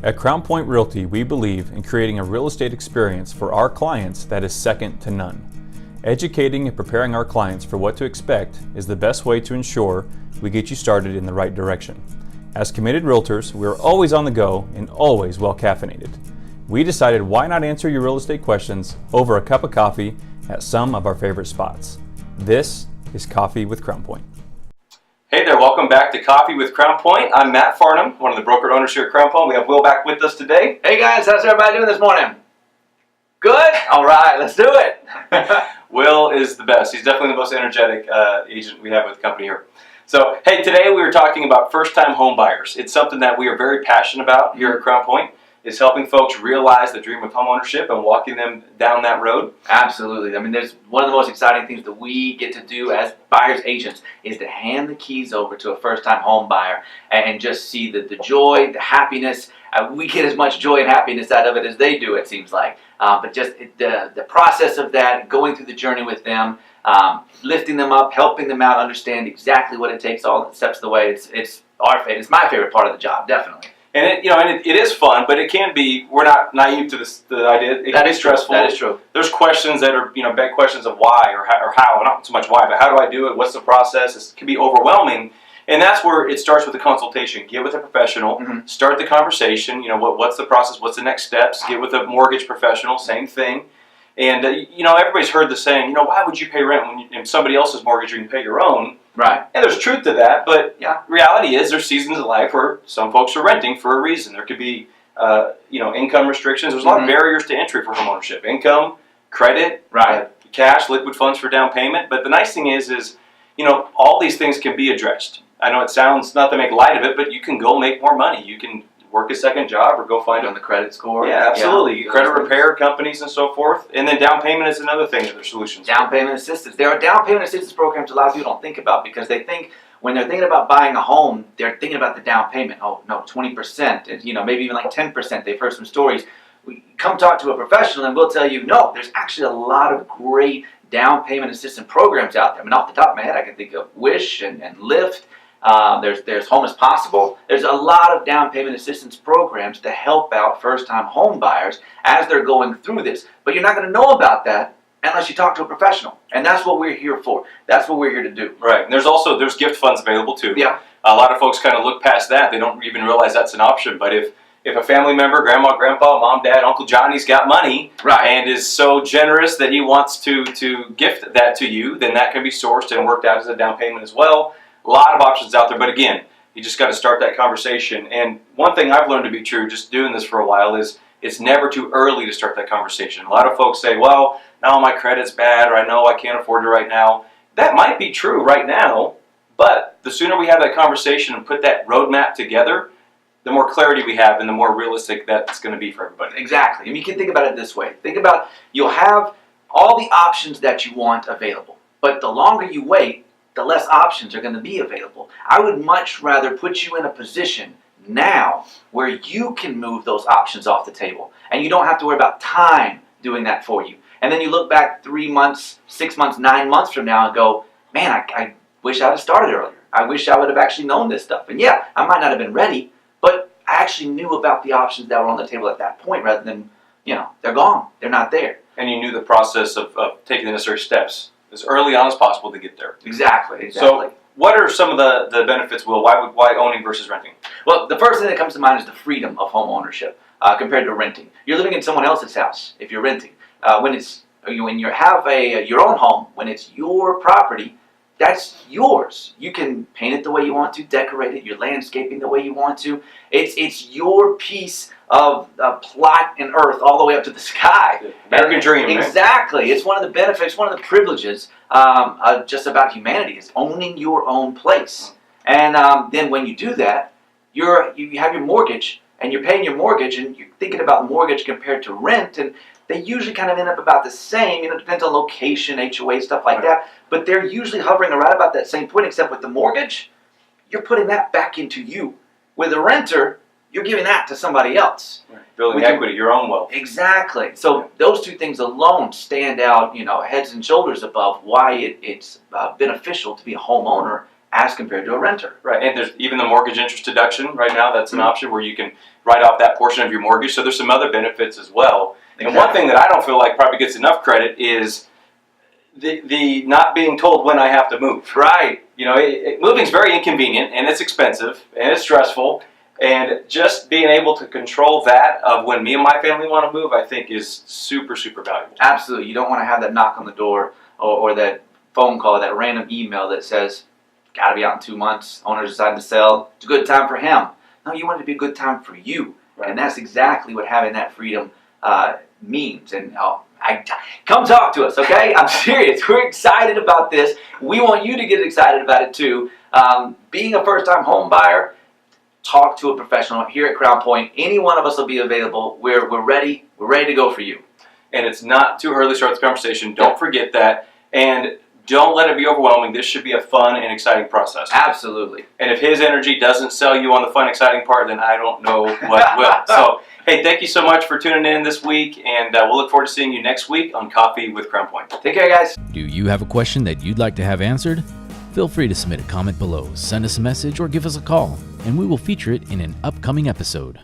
At Crown Point Realty, we believe in creating a real estate experience for our clients that is second to none. Educating and preparing our clients for what to expect is the best way to ensure we get you started in the right direction. As committed realtors, we are always on the go and always well caffeinated. We decided why not answer your real estate questions over a cup of coffee at some of our favorite spots. This is Coffee with Crown Point. Hey there, welcome back to Coffee with Crown Point. I'm Matt Farnham, one of the broker owners here at Crown Point. We have Will back with us today. Hey guys, how's everybody doing this morning? Good? All right, let's do it. Will is the best. He's definitely the most energetic agent we have with the company here. So, hey, today we were talking about first-time home buyers. It's something that we are very passionate about here at Crown Point. Is helping folks realize the dream of homeownership and walking them down that road. Absolutely. I mean, there's one of the most exciting things that we get to do as buyers agents is to hand the keys over to a first-time home buyer and just see the joy, the happiness. We get as much joy and happiness out of it as they do, it seems like. But just the process of that, going through the journey with them, lifting them up, helping them out, understand exactly what it takes, all the steps of the way. It's my favorite part of the job, definitely. And it is fun, but it can be. We're not naive to the idea. It can be stressful. That is true. There's questions that are big questions of why or how. Not so much why, but how do I do it? What's the process? It can be overwhelming, and that's where it starts with a consultation. Get with a professional. Mm-hmm. Start the conversation. What's the process? What's the next steps? Get with a mortgage professional. Same thing. And everybody's heard the saying. Why would you pay rent when in somebody else's mortgage you can pay your own? Right. And there's truth to that, but reality is there's seasons of life where some folks are renting for a reason. There could be, income restrictions. There's a lot of barriers to entry for homeownership. Income, credit, cash, liquid funds for down payment. But the nice thing is all these things can be addressed. I know it sounds not to make light of it, but you can go make more money. You can work a second job or go find on the credit score. Yeah, absolutely. Yeah. Credit repair companies and so forth. And then down payment is another thing that there's solutions. Down payment assistance. There are down payment assistance programs a lot of people don't think about because they think when they're thinking about buying a home, they're thinking about the down payment. Oh, no, 20%, and maybe even like 10%. They've heard some stories. We come talk to a professional and we'll tell you, no, there's actually a lot of great down payment assistance programs out there. I mean, off the top of my head, I can think of Wish and Lyft. There's Home is Possible. There's a lot of down payment assistance programs to help out first-time home buyers as they're going through this. But you're not going to know about that unless you talk to a professional. And that's what we're here for. That's what we're here to do. Right. And there's gift funds available too. Yeah. A lot of folks kind of look past that. They don't even realize that's an option. But if a family member, grandma, grandpa, mom, dad, Uncle Johnny's got money and is so generous that he wants to gift that to you, then that can be sourced and worked out as a down payment as well. A lot of options out there, but again, you just got to start that conversation. And one thing I've learned to be true, just doing this for a while, is it's never too early to start that conversation. A lot of folks say, well, now my credit's bad, or I know I can't afford it right now. That might be true right now, but the sooner we have that conversation and put that roadmap together, the more clarity we have and the more realistic that's going to be for everybody. Exactly. And you can think about it this way. Think about you'll have all the options that you want available, but the longer you wait, the less options are going to be available. I would much rather put you in a position now where you can move those options off the table and you don't have to worry about time doing that for you. And then you look back 3 months, 6 months, 9 months from now and go, man, I wish I had started earlier. I wish I would have actually known this stuff. And yeah, I might not have been ready, but I actually knew about the options that were on the table at that point rather than, they're gone. They're not there. And you knew the process of taking the necessary steps as early on as possible to get there. Exactly. So what are some of the benefits, Will? Why owning versus renting? Well, the first thing that comes to mind is the freedom of home ownership compared to renting. You're living in someone else's house if you're renting. When you have your own home, when it's your property, that's yours. You can paint it the way you want to, decorate it, your landscaping the way you want to. It's your piece of plot and earth all the way up to the sky. American dream. Exactly. Right? It's one of the benefits, one of the privileges just about humanity is owning your own place. And then when you do that, you have your mortgage and you're paying your mortgage and you're thinking about mortgage compared to rent, and they usually kind of end up about the same. It depends on location, HOA, stuff like that. But they're usually hovering around about that same point, except with the mortgage, you're putting that back into you. With a renter, you're giving that to somebody else. Right. Building equity, your own wealth. Exactly. So those two things alone stand out, heads and shoulders above why it's beneficial to be a homeowner as compared to a renter. Right, and there's even the mortgage interest deduction right now. That's an option where you can write off that portion of your mortgage. So there's some other benefits as well. Exactly. And one thing that I don't feel like probably gets enough credit is the not being told when I have to move. Right. You know, moving's very inconvenient, and it's expensive, and it's stressful. And just being able to control that of when me and my family want to move, I think is super, super valuable. Absolutely. You don't want to have that knock on the door or that phone call, that random email that says, got to be out in 2 months, owner's decided to sell, it's a good time for him. No, you want it to be a good time for you. Right. And that's exactly what having that freedom means. And come talk to us, okay? I'm serious. We're excited about this. We want you to get excited about it too. Being a first-time home buyer, talk to a professional here at Crown Point. Any one of us will be available. We're ready. We're ready to go for you. And it's not too early to start the conversation. Don't forget that. And don't let it be overwhelming. This should be a fun and exciting process. Absolutely. And if his energy doesn't sell you on the fun, exciting part, then I don't know what will. So, hey, thank you so much for tuning in this week, and we'll look forward to seeing you next week on Coffee with Crown Point. Take care, guys. Do you have a question that you'd like to have answered? Feel free to submit a comment below, send us a message, or give us a call, and we will feature it in an upcoming episode.